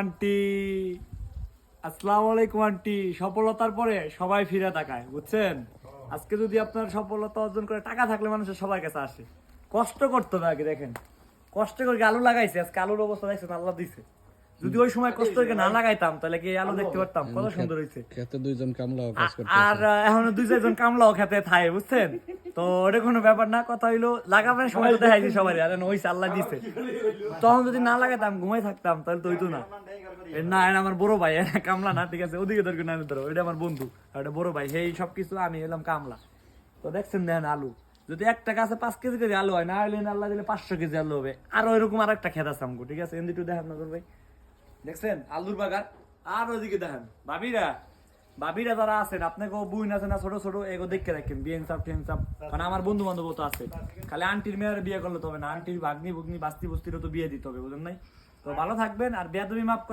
Aunty, আসসালামু আলাইকুম aunty. সফলতার পরে সবাই ফিরে তাকায়, বুঝছেন? আজকে যদি আপনার সফলতা অর্জন করে টাকা থাকলে মানুষের সবার কাছে আসে। কষ্ট করতে হবে আগে, দেখেন কষ্ট করে আলু লাগাইছে, আজকে আলুর অবস্থা দেখছেন, আল্লাহ দিছে। যদি ওই সময় কষ্ট করে না লাগাইতাম তাহলে কি আলু দেখতে পারতাম? কত সুন্দর হয়েছে। খেতে দুইজন কামলাও কাজ করতে আর এখনো দুই চারজন কামলাও খেতে থাকে, বুঝছেন? তো ওটা কোনো ব্যাপার না, কথা হইলো লাগাবার সময় তো দেখাইছি সবাই, আরে ওইছে আল্লাহ দিছে। তখন যদি না লাগাইতাম ঘুমাই থাকতাম তাহলে তো হইতো না। না এটা আমার বড় ভাই, এটা কামলা না, ঠিক আছে? ওদিকে ধরো না ধরো, এটা আমার বন্ধু, আর এটা বড় ভাই, এই সবকিছু আমি এলাম কামলা। তো দেখছেন দেখেন আলু, যদি একটা গাছে 5 কেজি করে আলু হয়, না হলে আল্লাহ দিলে 500 কেজি আলু হবে। আর ওইরকম আর একটা খেত আছে আমগো, ঠিক আছে? এমনি একটু দেখেন নজর ভাই, দেখছেন আলুর বাগান। আর ওইদিকে দেখেন ভাবিরা, ভাবিরা যারা আছেন, আপনাকে বুইন আছে না ছোট ছোট, এগো দেখে রাখেন, বিয়েন সাপ টেন সাপ, কারণ আমার বন্ধু বান্ধব তো আছে। খালি আন্টির মেয়ের বিয়ে করলে তো হবে না, আন্টির ভাগ্নি ভুগ্নি বাস্তি বস্তিরও তো বিয়ে দিতে হবে, বুঝলেন নাই? তো ভালো থাকবেন, আর বেয়াদবি মাফ করবেন।